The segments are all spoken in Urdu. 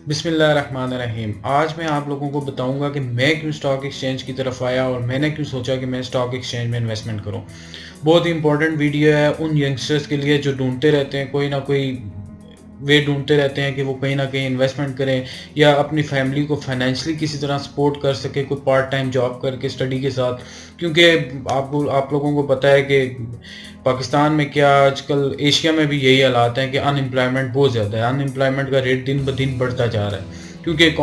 بسم اللہ الرحمن الرحیم۔ آج میں آپ لوگوں کو بتاؤں گا کہ میں کیوں اسٹاک ایکسچینج کی طرف آیا اور میں نے کیوں سوچا کہ میں اسٹاک ایکسچینج میں انویسٹمنٹ کروں۔ بہت ہی امپورٹنٹ ویڈیو ہے ان ینگسٹرز کے لیے جو ڈھونڈتے رہتے ہیں، کوئی نہ کوئی وے ڈھونڈتے رہتے ہیں کہ وہ کہیں نہ کہیں انویسٹمنٹ کریں یا اپنی فیملی کو فائنینشلی کسی طرح سپورٹ کر سکے، کوئی پارٹ ٹائم جاب کر کے اسٹڈی کے ساتھ۔ کیونکہ آپ لوگوں کو پتہ ہے کہ پاکستان میں کیا آج کل ایشیا میں بھی یہی حالات ہیں کہ ان امپلائمنٹ بہت زیادہ ہے، ان امپلائمنٹ کا ریٹ دن بدن بڑھتا جا رہا ہے کیونکہ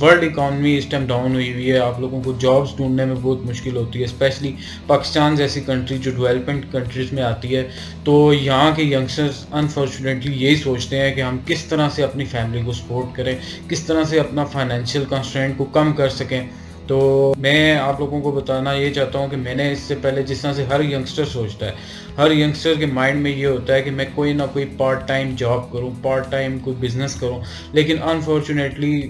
ورلڈ اکانومی اس ٹائم ڈاؤن ہوئی ہوئی ہے۔ آپ لوگوں کو جابس ڈھونڈنے میں بہت مشکل ہوتی ہے، اسپیشلی پاکستان جیسی کنٹری جو ڈیولپنگ کنٹریز میں آتی ہے۔ تو یہاں کے ینگسٹرز انفارچونیٹلی یہی سوچتے ہیں کہ ہم کس طرح سے اپنی فیملی کو سپورٹ کریں، کس طرح سے اپنا فائنینشیل کنسٹرینٹ کو کم کر سکیں۔ تو میں آپ لوگوں کو بتانا یہ چاہتا ہوں کہ میں نے اس سے پہلے جس طرح سے ہر ینگسٹر سوچتا ہے، ہر ینگسٹر کے مائنڈ میں یہ ہوتا ہے کہ میں کوئی نہ کوئی پارٹ ٹائم جاب کروں، پارٹ ٹائم کوئی بزنس کروں، لیکن انفارچونیٹلی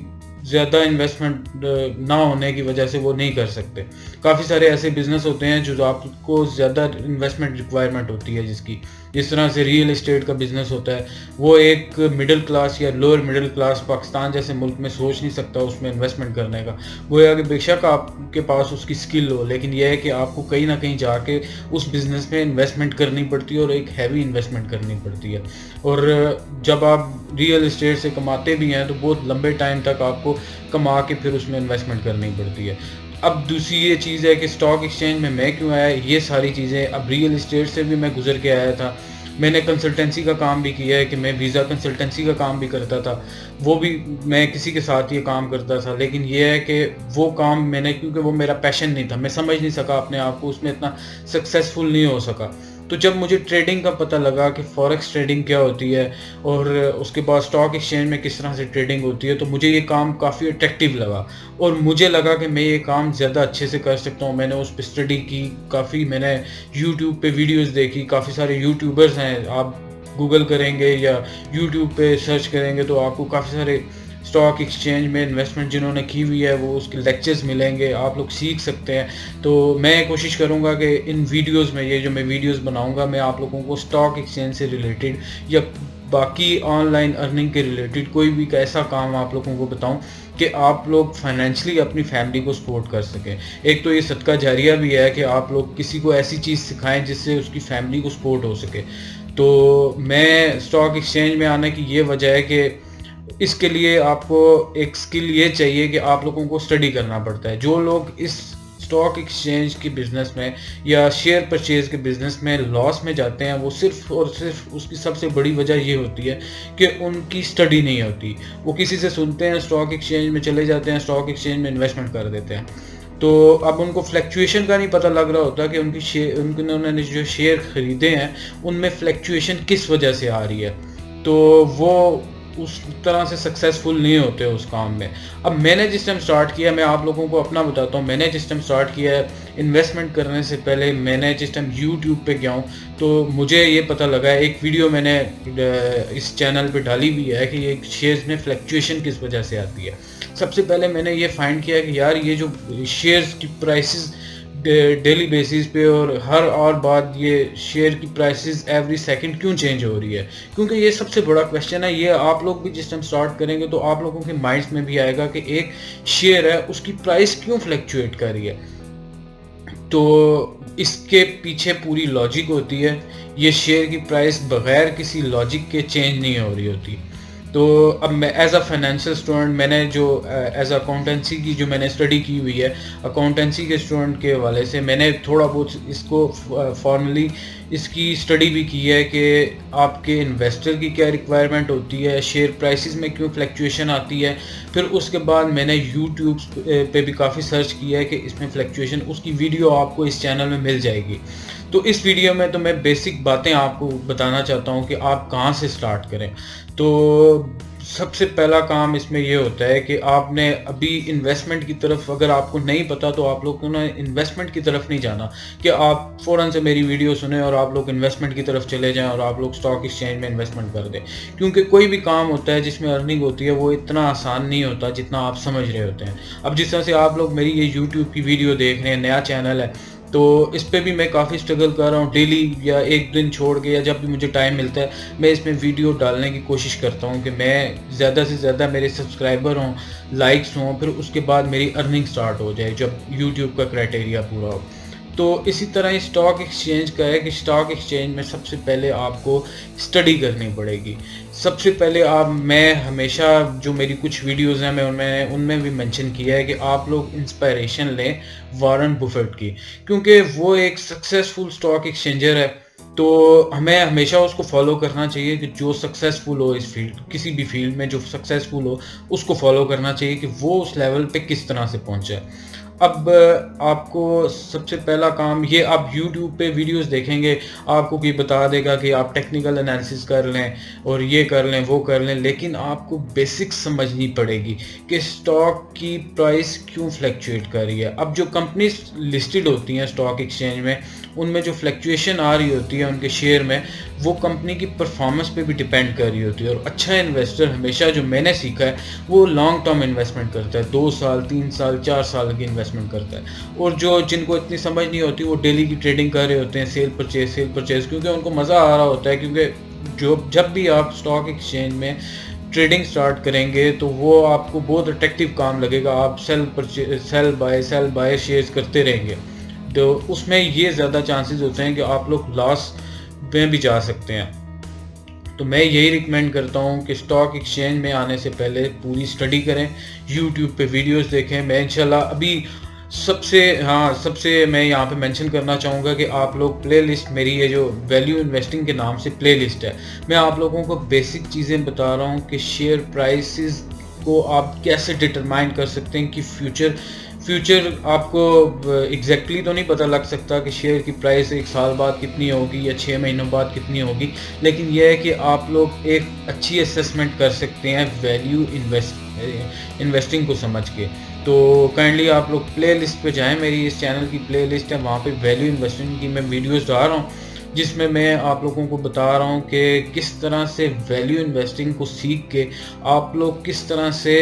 زیادہ انویسٹمنٹ نہ ہونے کی وجہ سے وہ نہیں کر سکتے۔ کافی سارے ایسے بزنس ہوتے ہیں جو آپ کو زیادہ انویسٹمنٹ ریکوائرمنٹ ہوتی ہے، جس طرح سے ریئل اسٹیٹ کا بزنس ہوتا ہے، وہ ایک مڈل کلاس یا لوور مڈل کلاس پاکستان جیسے ملک میں سوچ نہیں سکتا اس میں انویسٹمنٹ کرنے کا۔ وہ ہے کہ بے شک آپ کے پاس اس کی سکل ہو، لیکن یہ ہے کہ آپ کو کہیں نہ کہیں جا کے اس بزنس میں انویسٹمنٹ کرنی پڑتی ہے اور ایک ہیوی انویسٹمنٹ کرنی پڑتی ہے۔ اور جب آپ ریئل اسٹیٹ سے کماتے بھی ہیں تو بہت لمبے ٹائم تک آپ کو کما کے پھر اس میں انویسٹمنٹ کرنی پڑتی ہے۔ اب دوسری یہ چیز ہے کہ اسٹاک ایکسچینج میں کیوں آیا، یہ ساری چیزیں اب ریئل اسٹیٹ سے بھی میں گزر کے آیا تھا۔ میں نے کنسلٹنسی کا کام بھی کیا ہے کہ میں ویزا کنسلٹنسی کا کام بھی کرتا تھا، وہ بھی میں کسی کے ساتھ یہ کام کرتا تھا، لیکن یہ ہے کہ وہ کام میں نے کیونکہ وہ میرا پیشن نہیں تھا، میں سمجھ نہیں سکا اپنے آپ کو، اس میں اتنا سکسیسفل نہیں ہو سکا۔ تو جب مجھے ٹریڈنگ کا پتہ لگا کہ فوریکس ٹریڈنگ کیا ہوتی ہے اور اس کے بعد اسٹاک ایکسچینج میں کس طرح سے ٹریڈنگ ہوتی ہے، تو مجھے یہ کام کافی اٹریکٹیو لگا اور مجھے لگا کہ میں یہ کام زیادہ اچھے سے کر سکتا ہوں۔ میں نے اس پہ اسٹڈی کی، کافی میں نے یوٹیوب پہ ویڈیوز دیکھی، کافی سارے یوٹیوبرز ہیں، آپ گوگل کریں گے یا یوٹیوب پہ سرچ کریں گے تو آپ کو کافی سارے اسٹاک ایکسچینج میں انویسٹمنٹ جنہوں نے کی ہوئی ہے وہ اس کے لیکچرز ملیں گے، آپ لوگ سیکھ سکتے ہیں۔ تو میں کوشش کروں گا کہ ان ویڈیوز میں، یہ جو میں ویڈیوز بناؤں گا، میں آپ لوگوں کو اسٹاک ایکسچینج سے ریلیٹڈ یا باقی آن لائن ارننگ کے ریلیٹڈ کوئی بھی ایسا کام آپ لوگوں کو بتاؤں کہ آپ لوگ فائنینشلی اپنی فیملی کو سپورٹ کر سکیں۔ ایک تو یہ صدقہ جاریہ بھی ہے کہ آپ لوگ کسی کو ایسی چیز سکھائیں جس سے اس کی فیملی کو سپورٹ ہو سکے۔ تو میں اسٹاک ایکسچینج میں آنے کی یہ وجہ ہے کہ اس کے لیے آپ کو ایک سکل یہ چاہیے کہ آپ لوگوں کو اسٹڈی کرنا پڑتا ہے۔ جو لوگ اس اسٹاک ایکسچینج کی بزنس میں یا شیئر پرچیز کے بزنس میں لاس میں جاتے ہیں، وہ صرف اور صرف اس کی سب سے بڑی وجہ یہ ہوتی ہے کہ ان کی اسٹڈی نہیں ہوتی۔ وہ کسی سے سنتے ہیں، اسٹاک ایکسچینج میں چلے جاتے ہیں، اسٹاک ایکسچینج میں انویسٹمنٹ کر دیتے ہیں، تو اب ان کو فلیکچویشن کا نہیں پتہ لگ رہا ہوتا کہ انہوں نے جو شیئر خریدے ہیں ان میں فلیکچویشن کس وجہ سے آ رہی ہے، تو وہ اس طرح سے سکسیزفل نہیں ہوتے اس کام میں۔ اب میں نے جس ٹائم سٹارٹ کیا، میں آپ لوگوں کو اپنا بتاتا ہوں، میں نے جس ٹائم سٹارٹ کیا ہے انویسٹمنٹ کرنے سے پہلے، میں نے جس ٹائم یوٹیوب پہ گیا ہوں تو مجھے یہ پتہ لگا ہے، ایک ویڈیو میں نے اس چینل پہ ڈالی بھی ہے کہ یہ شیئرز میں فلیکچویشن کس وجہ سے آتی ہے۔ سب سے پہلے میں نے یہ فائنڈ کیا کہ یار یہ جو شیئرز کی پرائسز ڈیلی بیسس پہ اور ہر اور بعد یہ شیئر کی پرائسز ایوری سیکنڈ کیوں چینج ہو رہی ہے، کیونکہ یہ سب سے بڑا کویشچن ہے۔ یہ آپ لوگ بھی جس ٹائم سٹارٹ کریں گے تو آپ لوگوں کے مائنڈس میں بھی آئے گا کہ ایک شیئر ہے، اس کی پرائس کیوں فلیکچویٹ کر رہی ہے۔ تو اس کے پیچھے پوری لاجک ہوتی ہے، یہ شیئر کی پرائس بغیر کسی لاجک کے چینج نہیں ہو رہی ہوتی۔ تو اب میں ایز اے فائنینشیل اسٹوڈنٹ، میں نے جو ایز اے اکاؤنٹنسی کی جو میں نے اسٹڈی کی ہوئی ہے، اکاؤنٹنسی کے اسٹوڈنٹ کے حوالے سے میں نے تھوڑا بہت اس کو فارملی اس کی اسٹڈی بھی کی ہے کہ آپ کے انویسٹر کی کیا ریکوائرمنٹ ہوتی ہے، شیئر پرائسز میں کیوں فلیکچویشن آتی ہے۔ پھر اس کے بعد میں نے یوٹیوب پہ بھی کافی سرچ کیا ہے کہ اس میں فلیکچویشن، اس کی ویڈیو آپ کو اس چینل میں مل جائے گی۔ تو اس ویڈیو میں تو میں بیسک باتیں آپ کو بتانا چاہتا ہوں کہ آپ کہاں سے سٹارٹ کریں۔ تو سب سے پہلا کام اس میں یہ ہوتا ہے کہ آپ نے ابھی انویسٹمنٹ کی طرف، اگر آپ کو نہیں پتا تو آپ لوگوں نے انویسٹمنٹ کی طرف نہیں جانا کہ آپ فوراً سے میری ویڈیو سنیں اور آپ لوگ انویسٹمنٹ کی طرف چلے جائیں اور آپ لوگ اسٹاک ایکسچینج میں انویسٹمنٹ کر دیں، کیونکہ کوئی بھی کام ہوتا ہے جس میں ارننگ ہوتی ہے وہ اتنا آسان نہیں ہوتا جتنا آپ سمجھ رہے ہوتے ہیں۔ اب جس طرح سے آپ لوگ میری یہ یوٹیوب کی ویڈیو دیکھ رہے ہیں، نیا چینل ہے، تو اس پہ بھی میں کافی اسٹرگل کر رہا ہوں. ڈیلی یا ایک دن چھوڑ کے یا جب بھی مجھے ٹائم ملتا ہے میں اس میں ویڈیو ڈالنے کی کوشش کرتا ہوں کہ میں زیادہ سے زیادہ میرے سبسکرائبر ہوں, لائکس ہوں, پھر اس کے بعد میری ارننگ سٹارٹ ہو جائے جب یوٹیوب کا کرائٹیریا پورا ہو. تو اسی طرح اسٹاک ایکسچینج کا ہے کہ اسٹاک ایکسچینج میں سب سے پہلے آپ کو اسٹڈی کرنی پڑے گی. سب سے پہلے میں ہمیشہ جو میری کچھ ویڈیوز ہیں میں ان میں بھی مینشن کیا ہے کہ آپ لوگ انسپائریشن لیں وارن بفیٹ کی, کیونکہ وہ ایک سکسیزفل اسٹاک ایکسچینجر ہے. تو ہمیں ہمیشہ اس کو فالو کرنا چاہیے کہ جو سکسیزفل ہو اس فیلڈ, کسی بھی فیلڈ میں جو سکسیزفل ہو اس کو فالو کرنا چاہیے کہ وہ اس لیول پہ کس طرح سے پہنچا ہے. اب آپ کو سب سے پہلا کام یہ, آپ یوٹیوب پہ ویڈیوز دیکھیں گے آپ کو کوئی بتا دے گا کہ آپ ٹیکنیکل انالیسس کر لیں اور یہ کر لیں وہ کر لیں, لیکن آپ کو بیسکس سمجھنی پڑے گی کہ اسٹاک کی پرائس کیوں فلیکچویٹ کر رہی ہے. اب جو کمپنیز لسٹڈ ہوتی ہیں اسٹاک ایکسچینج میں, ان میں جو فلیکچویشن آ رہی ہوتی ہے ان کے شیئر میں, وہ کمپنی کی پرفارمنس پہ بھی ڈپینڈ کر رہی ہوتی ہے. اور اچھا انویسٹر ہمیشہ, جو میں نے سیکھا ہے, وہ لانگ ٹرم انویسٹمنٹ کرتا ہے, 2 سال 3 سال 4 سال کی انویسٹمنٹ کرتا ہے. اور جن کو اتنی سمجھ نہیں ہوتی وہ ڈیلی کی ٹریڈنگ کر رہے ہوتے ہیں, سیل پرچیز, کیونکہ ان کو مزہ آ رہا ہوتا ہے. کیونکہ جب بھی آپ اسٹاک ایکسچینج میں ٹریڈنگ سٹارٹ کریں گے تو وہ آپ کو بہت اٹریکٹیو کام لگے گا. آپ سیل بائی شیئرز کرتے رہیں گے, تو اس میں یہ زیادہ چانسز ہوتے ہیں کہ آپ لوگ لاس میں بھی جا سکتے ہیں. تو میں یہی ریکمینڈ کرتا ہوں کہ اسٹاک ایکسچینج میں آنے سے پہلے پوری اسٹڈی کریں, یوٹیوب پہ ویڈیوز دیکھیں. میں انشاءاللہ ابھی سب سے میں یہاں پہ مینشن کرنا چاہوں گا کہ آپ لوگ پلے لسٹ, میری یہ جو ویلیو انویسٹنگ کے نام سے پلے لسٹ ہے, میں آپ لوگوں کو بیسک چیزیں بتا رہا ہوں کہ شیئر پرائسز کو آپ کیسے ڈٹرمائن کر سکتے ہیں کہ فیوچر آپ کو ایگزیکٹلی تو نہیں پتہ لگ سکتا کہ شیئر کی پرائس 1 سال بعد کتنی ہوگی یا 6 مہینوں بعد کتنی ہوگی, لیکن یہ ہے کہ آپ لوگ ایک اچھی اسیسمنٹ کر سکتے ہیں ویلیو انویسٹنگ کو سمجھ کے. تو کائنڈلی آپ لوگ پلے لسٹ پہ جائیں, میری اس چینل کی پلے لسٹ ہے, وہاں پہ ویلیو انویسٹنگ کی میں ویڈیوز ڈال رہا ہوں, جس میں آپ لوگوں کو بتا رہا ہوں کہ کس طرح سے ویلیو انویسٹنگ کو سیکھ کے آپ لوگ کس طرح سے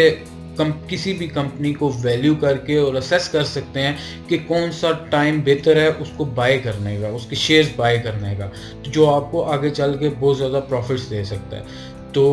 کسی بھی کمپنی کو ویلیو کر کے اور اسیس کر سکتے ہیں کہ کون سا ٹائم بہتر ہے اس کو بائی کرنے کا, اس کے شیئرز بائی کرنے کا, جو آپ کو آگے چل کے بہت زیادہ پروفٹس دے سکتا ہے. تو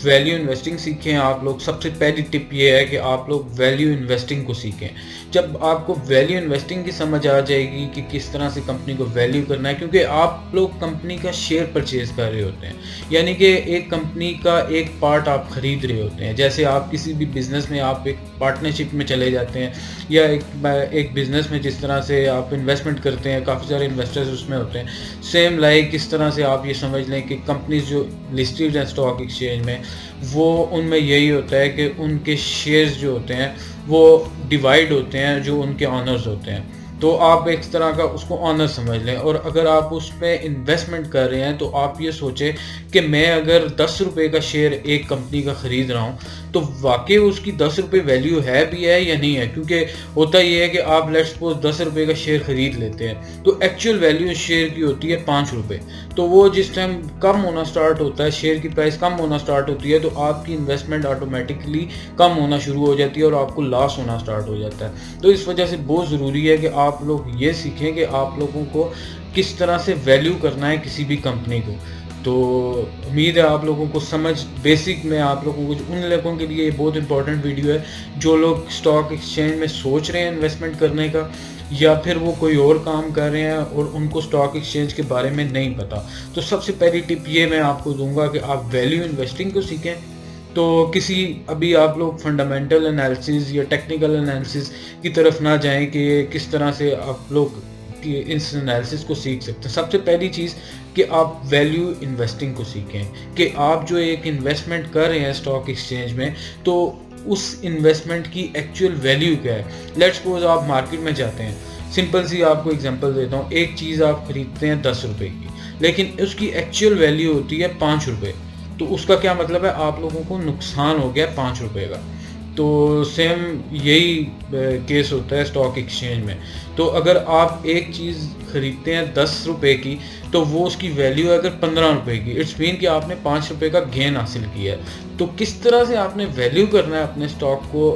ویلیو انویسٹنگ سیکھیں آپ لوگ. سب سے پہلی ٹپ یہ ہے کہ آپ لوگ ویلیو انویسٹنگ کو سیکھیں. جب آپ کو ویلیو انویسٹنگ کی سمجھ آ جائے گی کہ کس طرح سے کمپنی کو ویلیو کرنا ہے, کیونکہ آپ لوگ کمپنی کا شیئر پرچیز کر رہے ہوتے ہیں, یعنی کہ ایک کمپنی کا ایک پارٹ آپ خرید رہے ہوتے ہیں. جیسے آپ کسی بھی بزنس میں آپ ایک پارٹنرشپ میں چلے جاتے ہیں, یا ایک بزنس میں جس طرح سے آپ انویسٹمنٹ کرتے ہیں, کافی سارے انویسٹرز اس میں ہوتے ہیں, سیم لائک اس طرح سے آپ یہ سمجھ لیں کہ کمپنیز جو لسٹڈ ہیں اسٹاک ایکسچینج میں, وہ ان میں یہی ہوتا ہے کہ ان کے شیئرز جو ہوتے ہیں وہ ڈیوائیڈ ہوتے ہیں جو ان کے آنرز ہوتے ہیں. تو آپ ایک طرح کا اس کو آنر سمجھ لیں, اور اگر آپ اس پہ انویسٹمنٹ کر رہے ہیں تو آپ یہ سوچیں کہ میں اگر 10 روپے کا شیئر ایک کمپنی کا خرید رہا ہوں تو واقعی اس کی 10 روپے ویلیو ہے بھی ہے یا نہیں ہے. کیونکہ ہوتا یہ ہے کہ آپ لیٹس سپوز 10 روپے کا شیئر خرید لیتے ہیں تو ایکچوئل ویلیو شیئر کی ہوتی ہے 5 روپے. تو وہ جس ٹائم کم ہونا سٹارٹ ہوتا ہے, شیئر کی پرائس کم ہونا سٹارٹ ہوتی ہے, تو آپ کی انویسٹمنٹ آٹومیٹکلی کم ہونا شروع ہو جاتی ہے اور آپ کو لاس ہونا سٹارٹ ہو جاتا ہے. تو اس وجہ سے بہت ضروری ہے کہ آپ لوگ یہ سیکھیں کہ آپ لوگوں کو کس طرح سے ویلیو کرنا ہے کسی بھی کمپنی کو. تو امید ہے آپ لوگوں کو سمجھ بیسک میں آپ لوگوں کو, ان لوگوں کے لیے یہ بہت امپورٹنٹ ویڈیو ہے جو لوگ اسٹاک ایکسچینج میں سوچ رہے ہیں انویسٹمنٹ کرنے کا, یا پھر وہ کوئی اور کام کر رہے ہیں اور ان کو اسٹاک ایکسچینج کے بارے میں نہیں پتا. تو سب سے پہلی ٹپ یہ میں آپ کو دوں گا کہ آپ ویلیو انویسٹنگ کو سیکھیں. تو ابھی آپ لوگ فنڈامنٹل انالیسز یا ٹیکنیکل انالیسز کی طرف نہ جائیں کہ کس طرح سے آپ لوگ اس انالیسز کو سیکھ سکتے ہیں. سب سے پہلی چیز کہ آپ ویلیو انویسٹنگ کو سیکھیں کہ آپ جو ایک انویسٹمنٹ کر رہے ہیں اسٹاک ایکسچینج میں, تو اس انویسٹمنٹ کی ایکچوئل ویلیو کیا ہے. لیٹس سپوز آپ مارکیٹ میں جاتے ہیں, سمپل سی آپ کو اگزامپل دیتا ہوں, ایک چیز آپ خریدتے ہیں 10 روپے کی, لیکن اس کی ایکچوئل ویلیو ہوتی ہے 5 روپے. تو اس کا کیا مطلب ہے, آپ لوگوں کو نقصان ہو گیا 5 روپے کا. تو سیم یہی کیس ہوتا ہے اسٹاک ایکسچینج میں. تو اگر آپ ایک چیز خریدتے ہیں 10 روپے کی تو وہ اس کی ویلیو ہے اگر 15 روپے کی, اٹس مین کہ آپ نے 5 روپے کا گین حاصل کیا ہے. تو کس طرح سے آپ نے ویلیو کرنا ہے اپنے اسٹاک کو,